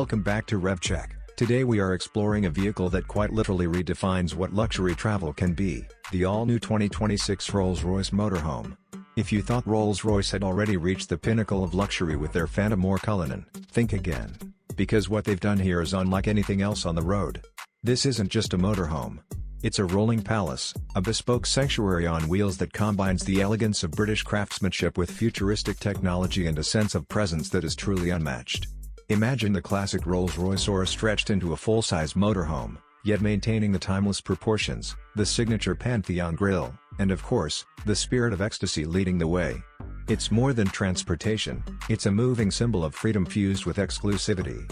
Welcome back to RevCheck. Today we are exploring a vehicle that quite literally redefines what luxury travel can be, the all-new 2026 Rolls Royce Motorhome. If you thought Rolls Royce had already reached the pinnacle of luxury with their Phantom or Cullinan, think again. Because what they've done here is unlike anything else on the road. This isn't just a motorhome. It's a rolling palace, a bespoke sanctuary on wheels that combines the elegance of British craftsmanship with futuristic technology and a sense of presence that is truly unmatched. Imagine the classic Rolls Royce Aura stretched into a full-size motorhome, yet maintaining the timeless proportions, the signature Pantheon grille, and of course, the spirit of ecstasy leading the way. It's more than transportation, it's a moving symbol of freedom fused with exclusivity.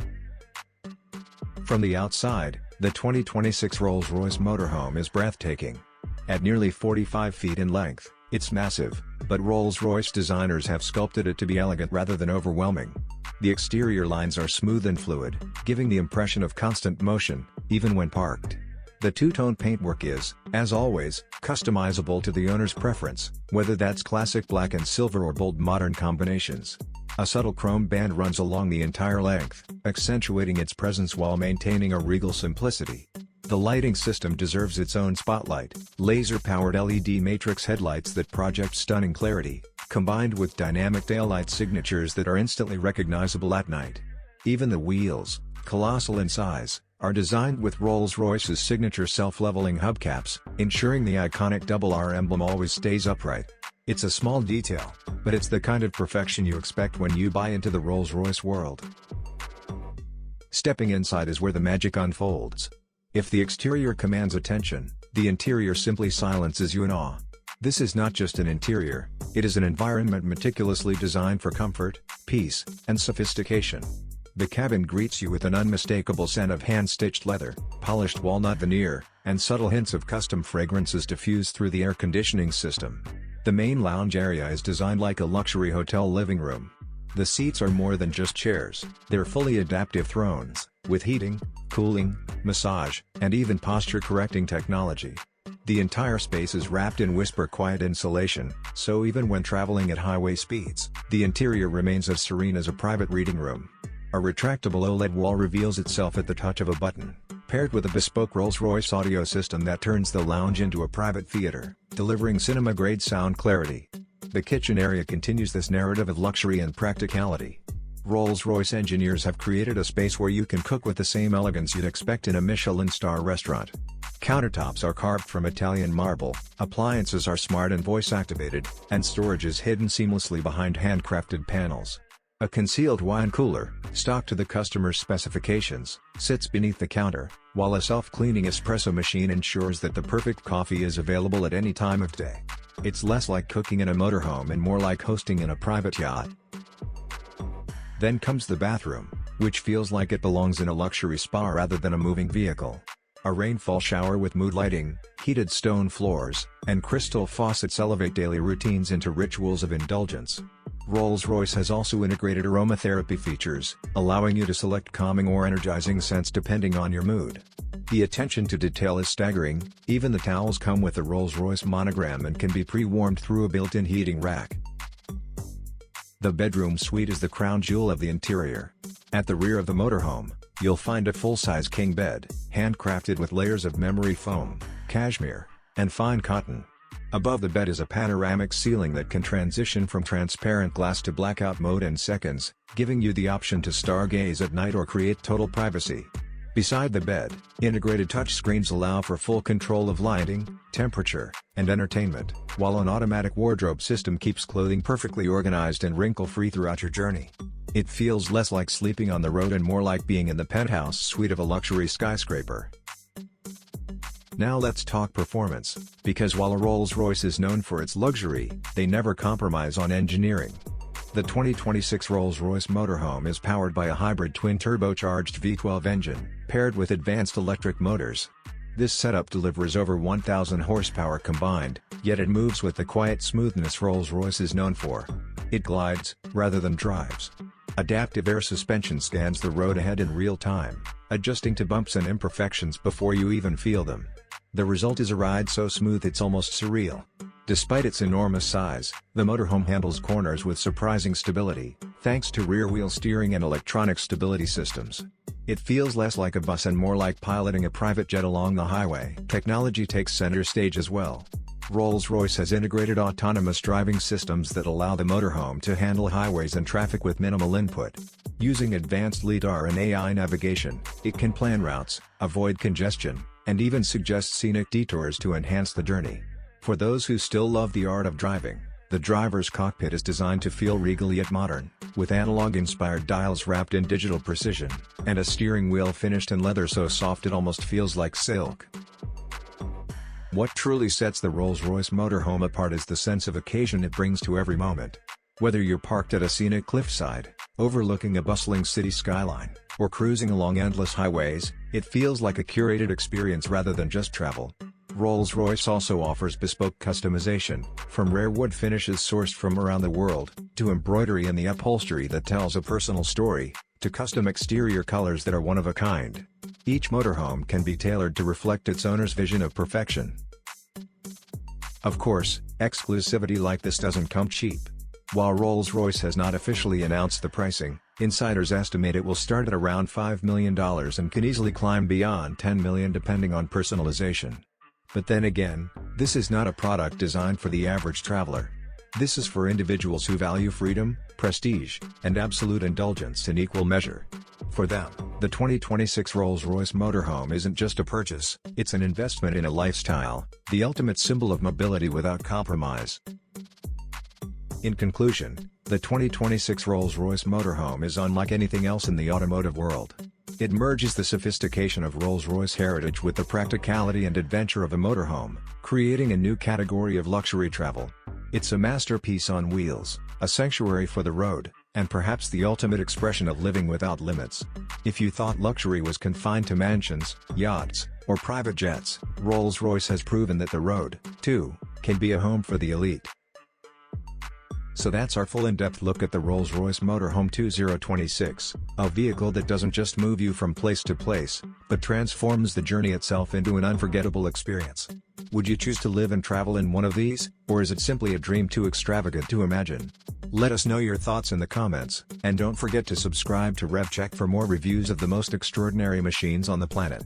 From the outside, the 2026 Rolls Royce Motorhome is breathtaking. At nearly 45 feet in length, it's massive, but Rolls-Royce designers have sculpted it to be elegant rather than overwhelming. The exterior lines are smooth and fluid, giving the impression of constant motion, even when parked. The two-tone paintwork is, as always, customizable to the owner's preference, whether that's classic black and silver or bold modern combinations. A subtle chrome band runs along the entire length, accentuating its presence while maintaining a regal simplicity. The lighting system deserves its own spotlight, laser-powered LED matrix headlights that project stunning clarity, combined with dynamic taillight signatures that are instantly recognizable at night. Even the wheels, colossal in size, are designed with Rolls-Royce's signature self-leveling hubcaps, ensuring the iconic double R emblem always stays upright. It's a small detail, but it's the kind of perfection you expect when you buy into the Rolls-Royce world. Stepping inside is where the magic unfolds. If the exterior commands attention, the interior simply silences you in awe. This is not just an interior, it is an environment meticulously designed for comfort, peace, and sophistication. The cabin greets you with an unmistakable scent of hand-stitched leather, polished walnut veneer, and subtle hints of custom fragrances diffused through the air conditioning system. The main lounge area is designed like a luxury hotel living room. The seats are more than just chairs, they're fully adaptive thrones, with heating, cooling, massage, and even posture-correcting technology. The entire space is wrapped in whisper-quiet insulation, so even when traveling at highway speeds, the interior remains as serene as a private reading room. A retractable OLED wall reveals itself at the touch of a button, paired with a bespoke Rolls-Royce audio system that turns the lounge into a private theater, delivering cinema-grade sound clarity. The kitchen area continues this narrative of luxury and practicality. Rolls-Royce engineers have created a space where you can cook with the same elegance you'd expect in a Michelin-star restaurant. Countertops are carved from Italian marble, appliances are smart and voice-activated, and storage is hidden seamlessly behind handcrafted panels. A concealed wine cooler, stocked to the customer's specifications, sits beneath the counter, while a self-cleaning espresso machine ensures that the perfect coffee is available at any time of day. It's less like cooking in a motorhome and more like hosting in a private yacht. Then comes the bathroom, which feels like it belongs in a luxury spa rather than a moving vehicle. A rainfall shower with mood lighting, heated stone floors, and crystal faucets elevate daily routines into rituals of indulgence. Rolls-Royce has also integrated aromatherapy features, allowing you to select calming or energizing scents depending on your mood. The attention to detail is staggering, even the towels come with a Rolls-Royce monogram and can be pre-warmed through a built-in heating rack. The bedroom suite is the crown jewel of the interior. At the rear of the motorhome, you'll find a full-size king bed, handcrafted with layers of memory foam, cashmere, and fine cotton. Above the bed is a panoramic ceiling that can transition from transparent glass to blackout mode in seconds, giving you the option to stargaze at night or create total privacy. Beside the bed, integrated touchscreens allow for full control of lighting, temperature, and entertainment, while an automatic wardrobe system keeps clothing perfectly organized and wrinkle-free throughout your journey. It feels less like sleeping on the road and more like being in the penthouse suite of a luxury skyscraper. Now let's talk performance, because while a Rolls-Royce is known for its luxury, they never compromise on engineering. The 2026 Rolls-Royce Motorhome is powered by a hybrid twin-turbocharged V12 engine, paired with advanced electric motors. This setup delivers over 1,000 horsepower combined, yet it moves with the quiet smoothness Rolls-Royce is known for. It glides, rather than drives. Adaptive air suspension scans the road ahead in real time, adjusting to bumps and imperfections before you even feel them. The result is a ride so smooth it's almost surreal. Despite its enormous size, the motorhome handles corners with surprising stability, thanks to rear-wheel steering and electronic stability systems. It feels less like a bus and more like piloting a private jet along the highway. Technology takes center stage as well. Rolls-Royce has integrated autonomous driving systems that allow the motorhome to handle highways and traffic with minimal input. Using advanced LiDAR and AI navigation, it can plan routes, avoid congestion, and even suggest scenic detours to enhance the journey. For those who still love the art of driving, the driver's cockpit is designed to feel regal yet modern, with analog-inspired dials wrapped in digital precision, and a steering wheel finished in leather so soft it almost feels like silk. What truly sets the Rolls-Royce Motorhome apart is the sense of occasion it brings to every moment. Whether you're parked at a scenic cliffside, overlooking a bustling city skyline, or cruising along endless highways, it feels like a curated experience rather than just travel. Rolls-Royce also offers bespoke customization, from rare wood finishes sourced from around the world, to embroidery in the upholstery that tells a personal story, to custom exterior colors that are one of a kind. Each motorhome can be tailored to reflect its owner's vision of perfection. Of course, exclusivity like this doesn't come cheap. While Rolls-Royce has not officially announced the pricing, insiders estimate it will start at around $5 million and can easily climb beyond $10 million depending on personalization. But then again, this is not a product designed for the average traveler. This is for individuals who value freedom, prestige, and absolute indulgence in equal measure. For them, the 2026 Rolls-Royce Motorhome isn't just a purchase, it's an investment in a lifestyle, the ultimate symbol of mobility without compromise. In conclusion, the 2026 Rolls-Royce Motorhome is unlike anything else in the automotive world. It merges the sophistication of Rolls-Royce heritage with the practicality and adventure of a motorhome, creating a new category of luxury travel. It's a masterpiece on wheels, a sanctuary for the road, and perhaps the ultimate expression of living without limits. If you thought luxury was confined to mansions, yachts, or private jets, Rolls-Royce has proven that the road, too, can be a home for the elite. So that's our full in-depth look at the Rolls-Royce Motorhome 2026, a vehicle that doesn't just move you from place to place, but transforms the journey itself into an unforgettable experience. Would you choose to live and travel in one of these, or is it simply a dream too extravagant to imagine? Let us know your thoughts in the comments, and don't forget to subscribe to RevCheck for more reviews of the most extraordinary machines on the planet.